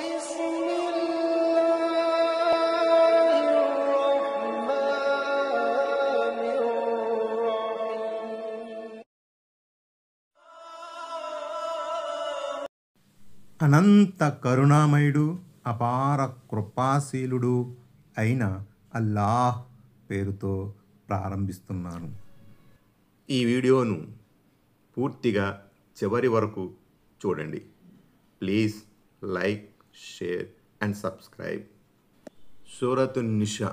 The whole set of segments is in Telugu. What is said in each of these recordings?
بسم الله الرحمن الرحيم. అనంత కరుణామయుడు అపార కృపాశీలుడు అయిన అల్లాహ్ పేరుతో ప్రారంభిస్తున్నాను. ఈ వీడియోను పూర్తిగా చివరి వరకు చూడండి. Please like, share and subscribe. Suratun Nisa.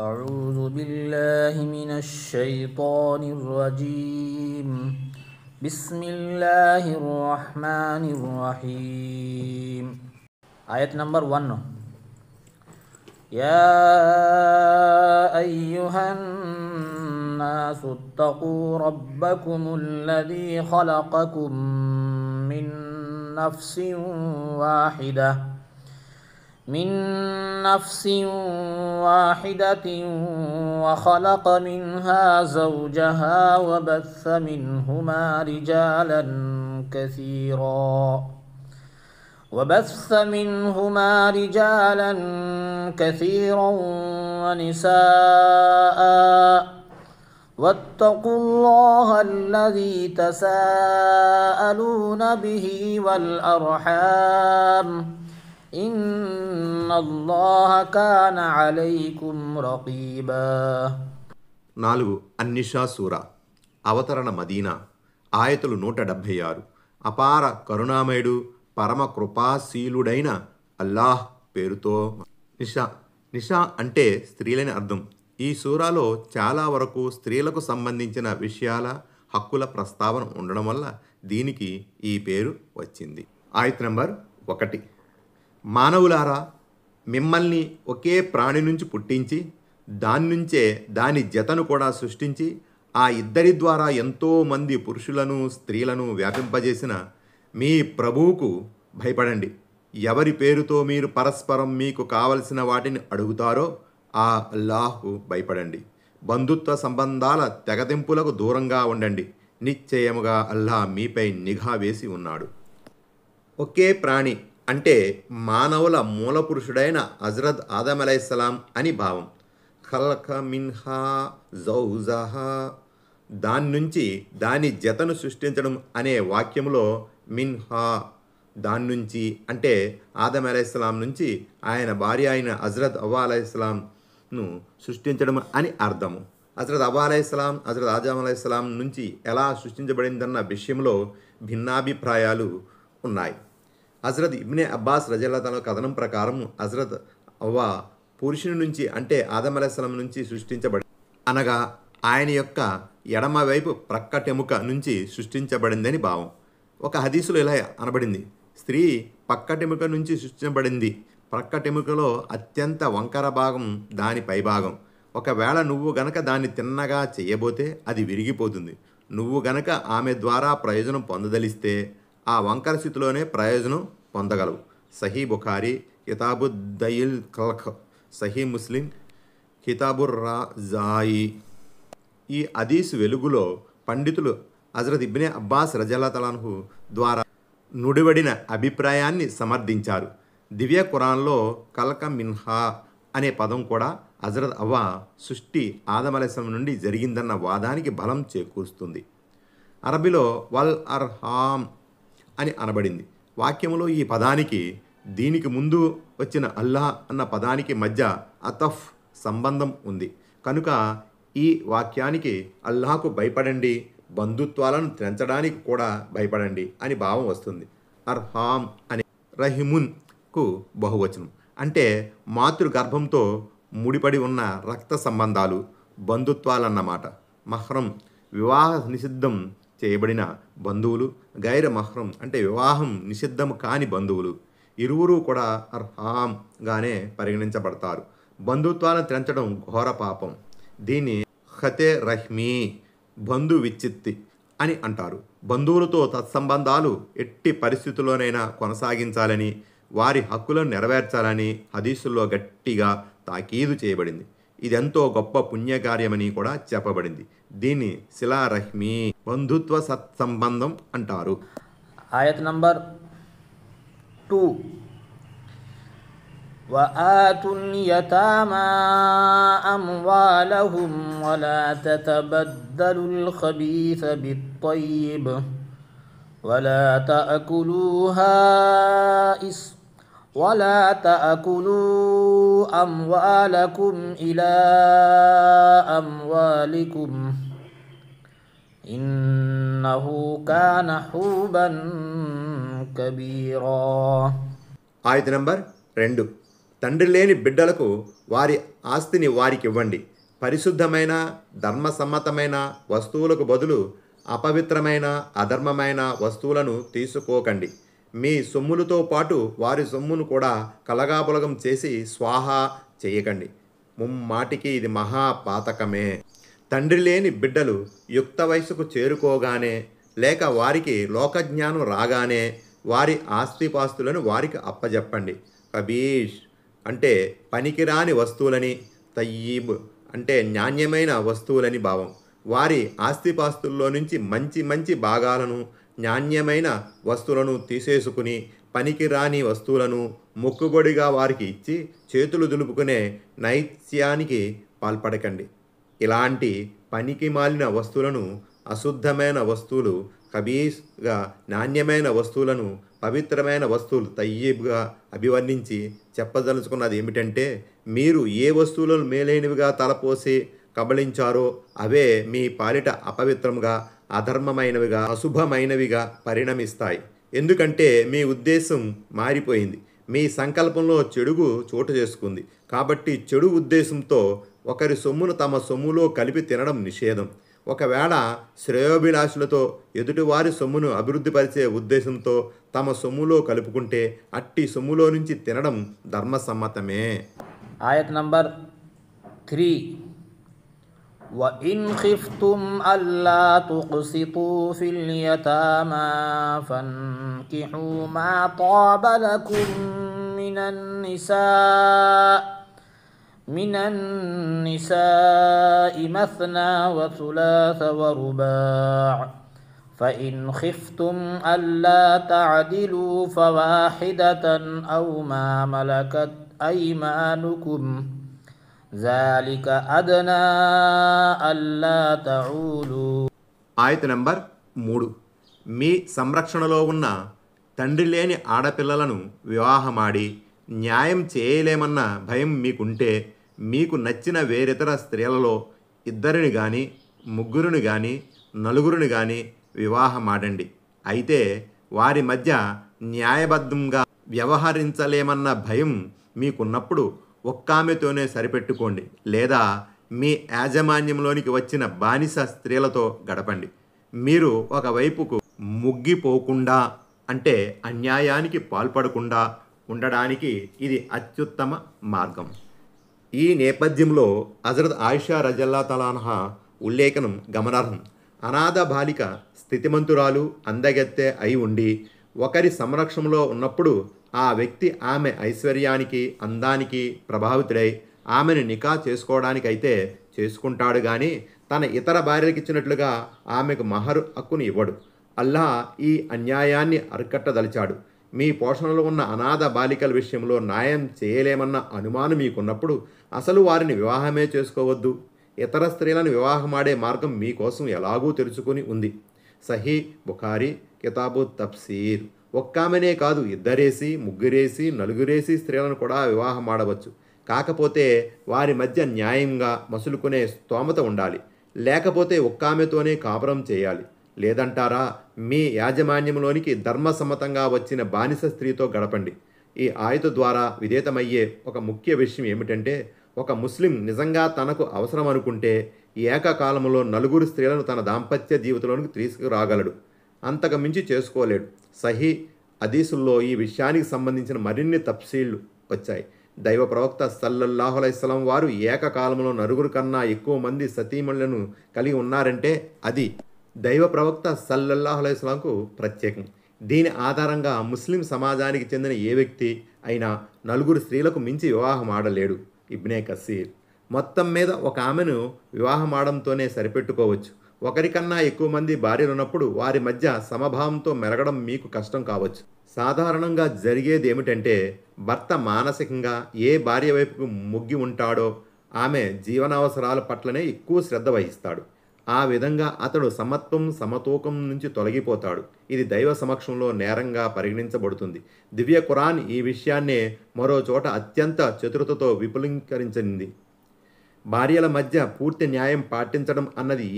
أعوذ بالله من الشيطان الرجيم. بسم الله الرحمن الرحيم. آية نمبر 1. يا أيها الناس اتقوا ربكم الذي خلقكم من نفس واحدة وخلق منها زوجها وبث منهما رجالا كثيرا ونساء واتقوا الله الذي تساءلون به والأرحام إن الله كان عليكم رقيبا. 4. అన్నిషా సూరా. అవతరణ మదీనా. ఆయతులు 176. అపార కరుణామయుడు పరమ కృపాశీలుడైన అల్లాహ్ పేరుతో. నిషా అంటే స్త్రీలని అర్థం. ఈ సూరాలో చాలా వరకు స్త్రీలకు సంబంధించిన విషయాల హక్కుల ప్రస్తావన ఉండడం వల్ల దీనికి ఈ పేరు వచ్చింది. ఆయత్ నంబర్ 1. మానవులారా, మిమ్మల్ని ఒకే ప్రాణి నుంచి పుట్టించి దాని నుంచే దాని జతను కూడా సృష్టించి ఆ ఇద్దరి ద్వారా ఎంతోమంది పురుషులను స్త్రీలను వ్యాపింపజేసిన మీ ప్రభువుకు భయపడండి. ఎవరి పేరుతో మీరు పరస్పరం మీకు కావలసిన వాటిని అడుగుతారో ఆ అల్లాహ్కు భయపడండి. బంధుత్వ సంబంధాల తెగతింపులకు దూరంగా ఉండండి. నిశ్చయముగా అల్లాహ్ మీపై నిఘా వేసి ఉన్నాడు. ఒకే ప్రాణి అంటే మానవుల మూలపురుషుడైన హజ్రత్ ఆదం అలైహిస్సలాం అని భావం. ఖలక మిన్హా జౌజహా, దాని నుంచి దాని జతను సృష్టించడం అనే వాక్యంలో మిన్హా దాని నుంచి అంటే ఆదం అలైహిస్సలాం నుంచి ఆయన భార్య అయిన హజ్రత్ అవ్వ అలైహిస్సలాంను సృష్టించడం అని అర్థము. హజ్రత్ అవ్వ అలైహిస్సలాం హజ్రత్ ఆదం అలైహిస్సలాం నుంచి ఎలా సృష్టించబడిందన్న విషయంలో భిన్నాభిప్రాయాలు ఉన్నాయి. హజ్రత్ ఇబ్నే అబ్బాస్ రజల్లాహు తఆలా కథనం ప్రకారం హజ్రత్ అవ్వ పురుషుని నుంచి అంటే ఆదం అలైహిస్సలాం నుంచి సృష్టించబడి అనగా ఆయన యొక్క ఎడమ వైపు ప్రక్కటెముక నుంచి సృష్టించబడిందని భావం. ఒక హదీసులో ఇలా అనబడింది, స్త్రీ పక్కటెముక నుంచి సృష్టించబడింది. ప్రక్కటెముకలో అత్యంత వంకర భాగం దాని పైభాగం. ఒకవేళ నువ్వు గనక దాన్ని తిన్నగా చేయబోతే అది విరిగిపోతుంది. నువ్వు గనక ఆమె ద్వారా ప్రయోజనం పొందదలిస్తే ఆ వంకర స్థితిలోనే ప్రయోజనం పొందగలవు. సహీ బుఖారీ కితాబు దయిల్ ఖల్క్, సహీ ముస్లిం కితాబుర్ రాజాయి. ఈ హదీసు వెలుగులో పండితులు హజ్రత్ ఇబ్నే అబ్బాస్ రజల్లాహు తఆలా అన్హు ద్వారా నుడివడిన అభిప్రాయాన్ని సమర్థించారు. దివ్య ఖురాన్లో కలక మిన్హా అనే పదం కూడా హజ్రత్ అవ్వ సృష్టి ఆదం అలైహిస్సలాం నుండి జరిగిందన్న వాదానికి బలం చేకూరుస్తుంది. అరబీలో వల్ అర్హామ్ అని అనబడింది. వాక్యములో ఈ పదానికి దీనికి ముందు వచ్చిన అల్లాహ్ అన్న పదానికి మధ్య అతఫ్ సంబంధం ఉంది. కనుక ఈ వాక్యానికి అల్లాహకు భయపడండి, బంధుత్వాలను తెంచడానికి కూడా భయపడండి అని భావం వస్తుంది. అర్హామ్ అని రహిమున్కు బహువచనం అంటే మాతృగర్భంతో ముడిపడి ఉన్న రక్త సంబంధాలు, బంధుత్వాలన్నమాట. మహ్రం వివాహ నిషిద్ధం చేయబడిన బంధువులు, గైర మహ్రం అంటే వివాహం నిషిద్ధం కాని బంధువులు. ఇరువురు కూడా అర్హామ్గానే పరిగణించబడతారు. బంధుత్వాలను తెంచడం ఘోర పాపం. దీన్ని ఖతే రహ్మీ బంధు విచ్చిత్తి అని అంటారు. బంధువులతో తత్సంబంధాలు ఎట్టి పరిస్థితుల్లోనైనా కొనసాగించాలని, వారి హక్కులను నెరవేర్చాలని హదీసుల్లో గట్టిగా తాకీదు చేయబడింది. ఇదెంతో గొప్ప పుణ్యకార్యమని కూడా చెప్పబడింది. దీన్ని సిలా రహ్మీ బంధుత్వ సత్సంబంధం అంటారు. ఆయత్ నంబర్ 2. وآتوا اليتامى أموالهم ولا تتبدلوا الخبيث بالطيب ولا تأكلوا أموالكم إلى أموالكم إنه كان حوبا كبيرا. ఆయత నంబర్ 2. తండ్రి లేని బిడ్డలకు వారి ఆస్తిని వారికి ఇవ్వండి. పరిశుద్ధమైన ధర్మసమ్మతమైన వస్తువులకు బదులు అపవిత్రమైన అధర్మమైన వస్తువులను తీసుకోకండి. మీ సొమ్ములతో పాటు వారి సొమ్మును కూడా కలగాపులగం చేసి స్వాహా చేయకండి. ముమ్మాటికి ఇది మహాపాతకమే. తండ్రి లేని బిడ్డలు యుక్త వయసుకు చేరుకోగానే లేక వారికి లోకజ్ఞానం రాగానే వారి ఆస్తిపాస్తులను వారికి అప్పజెప్పండి. కబీష్ అంటే పనికిరాని వస్తువులని, తయ్యీబ్ అంటే నాణ్యమైన వస్తువులని భావం. వారి ఆస్తిపాస్తుల్లో నుంచి మంచి మంచి భాగాలను, నాణ్యమైన వస్తువులను తీసేసుకుని పనికిరాని వస్తువులను మొక్కుబడిగా వారికి ఇచ్చి చేతులు దులుపుకునే నైత్యానికి పాల్పడకండి. ఇలాంటి పనికి మాలిన వస్తువులను, అశుద్ధమైన వస్తువులు కబీస్గా, నాణ్యమైన వస్తువులను పవిత్రమైన వస్తువులు తయ్యీబ్గా అభివర్ణించి చెప్పదలుచుకున్నది ఏమిటంటే, మీరు ఏ వస్తువులను మేలైనవిగా తలపోసి కబళించారో అవే మీ పాలిట అపవిత్రంగా, అధర్మమైనవిగా, అశుభమైనవిగా పరిణమిస్తాయి. ఎందుకంటే మీ ఉద్దేశం మారిపోయింది. మీ సంకల్పంలో చెడుగు చోటు చేసుకుంది. కాబట్టి చెడు ఉద్దేశంతో ఒకరి సొమ్మును తమ సొమ్ములో కలిపి తినడం నిషేధం. ఒకవేళ శ్రేయోభిలాషులతో ఎదుటివారి సొమ్మును అభివృద్ధిపరిచే ఉద్దేశంతో తమ సొమ్ములో కలుపుకుంటే అట్టి సొమ్ములో నుంచి తినడం ధర్మసమ్మతమే. ఆయత్ నంబర్ 3. وإن خفتم ألا تقسطوا في اليتامى فانكحوا ما طاب لكم من النساء مثنى وثلاث ورباع فإن خفتم ألا تعدلوا فواحدة أو ما ملكت أيمانكم ذلك أدنى ألا تعولوا. ఆయత నంబర్ 3. మీ సంరక్షణలో ఉన్న తండ్రి లేని ఆడపిల్లలను వివాహమాడి న్యాయం చేయలేమన్న భయం మీకుంటే మీకు నచ్చిన వేరితర స్త్రీలలో 2 కానీ 3 కానీ 4 కానీ వివాహమాడండి. అయితే వారి మధ్య న్యాయబద్ధంగా వ్యవహరించలేమన్న భయం మీకున్నప్పుడు ఒక్కామెతోనే సరిపెట్టుకోండి. లేదా మీ యాజమాన్యంలోనికి వచ్చిన బానిస స్త్రీలతో గడపండి. మీరు ఒకవైపుకు ముగ్గిపోకుండా అంటే అన్యాయానికి పాల్పడకుండా ఉండడానికి ఇది అత్యుత్తమ మార్గం. ఈ నేపథ్యంలో హజరత్ ఆయిషా రజల్లా తలాన్హా ఉల్లేఖనం గమనార్హం. అనాథ బాలిక స్థితిమంతురాలు, అందగత్తె అయి ఉండి ఒకరి సంరక్షణలో ఉన్నప్పుడు ఆ వ్యక్తి ఆమె ఐశ్వర్యానికి, అందానికి ప్రభావితుడై ఆమెను నికా చేసుకోవడానికైతే చేసుకుంటాడు కానీ తన ఇతర భార్యలకు ఇచ్చినట్లుగా ఆమెకు మహరు హక్కును ఇవ్వడు. అల్లాహ్ ఈ అన్యాయాన్ని అరికట్టదలిచాడు. మీ పోషణలో ఉన్న అనాథ బాలికల విషయంలో న్యాయం చేయలేమన్న అనుమానం మీకున్నప్పుడు అసలు వారిని వివాహమే చేసుకోవద్దు. ఇతర స్త్రీలను వివాహమాడే మార్గం మీకోసం ఎలాగూ తెరుచుకుని ఉంది. సహీ బుఖారీ కితాబు తఫ్సీర్. ఒక్కామెనే కాదు, 2 3 4 స్త్రీలను కూడా వివాహమాడవచ్చు. కాకపోతే వారి మధ్య న్యాయంగా మసులుకునే స్తోమత ఉండాలి. లేకపోతే ఒక్కామెతోనే కాపురం చేయాలి. లేదంటారా మీ యాజమాన్యంలోనికి ధర్మసమ్మతంగా వచ్చిన బానిస స్త్రీతో గడపండి. ఈ ఆయత ద్వారా విదితమయ్యే ఒక ముఖ్య విషయం ఏమిటంటే, ఒక ముస్లిం నిజంగా తనకు అవసరం అనుకుంటే ఏకకాలంలో 4 స్త్రీలను తన దాంపత్య జీవితంలోనికి తీసుకురాగలడు. అంతకు మించి చేసుకోలేడు. సహీ హదీసుల్లో ఈ విషయానికి సంబంధించిన మరిన్ని తఫ్సీళ్లు వచ్చాయి. దైవ ప్రవక్త సల్లల్లాహు అలైహి వసల్లం వారు ఏకకాలంలో 4 కన్నా ఎక్కువ మంది సతీమణులను కలిగి ఉన్నారంటే అది దైవ ప్రవక్త సల్లల్లాహు అలైహి వసల్లంకు ప్రత్యేకం. దీని ఆధారంగా ముస్లిం సమాజానికి చెందిన ఏ వ్యక్తి అయినా 4 స్త్రీలకు మించి వివాహం ఆడలేడు. ఇబ్నే కసీర్. మొత్తం మీద ఒక ఆమెను వివాహమాడంతోనే సరిపెట్టుకోవచ్చు. ఒకరికన్నా ఎక్కువ మంది భార్యలు ఉన్నప్పుడు వారి మధ్య సమభావంతో మెలగడం మీకు కష్టం కావచ్చు. సాధారణంగా జరిగేది ఏమిటంటే భర్త మానసికంగా ఏ భార్య వైపుకు మొగ్గి ఉంటాడో ఆమె జీవనావసరాల పట్లనే ఎక్కువ శ్రద్ధ వహిస్తాడు. ఆ విధంగా అతడు సమత్వం సమతూకం నుంచి తొలగిపోతాడు. ఇది దైవ సమక్షంలో నేరంగా పరిగణించబడుతుంది. దివ్య ఖురాన్ ఈ విషయాన్నే మరో చోట అత్యంత చతురతతో విపులీకరించింది. భార్యల మధ్య పూర్తి న్యాయం పాటించడం అన్నది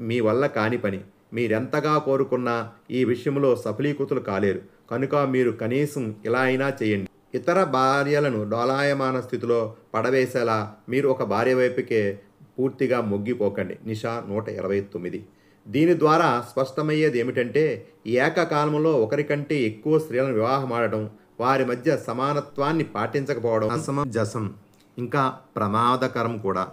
మీ వల్ల కాని పని. మీరెంతగా కోరుకున్నా ఈ విషయంలో సఫలీకృతులు కాలేరు. కనుక మీరు కనీసం ఇలా అయినా చేయండి. ఇతర భార్యలను డోలాయమాన స్థితిలో పడవేసేలా మీరు ఒక భార్య వైపుకే పూర్తిగా మొగ్గిపోకండి. నిషా 129. దీని ద్వారా స్పష్టమయ్యేది ఏమిటంటే ఏకకాలంలో ఒకరికంటే ఎక్కువ స్త్రీలను వివాహమాడటం, వారి మధ్య సమానత్వాన్ని పాటించకపోవడం అసమంజసం, ఇంకా ప్రమాదకరం కూడా.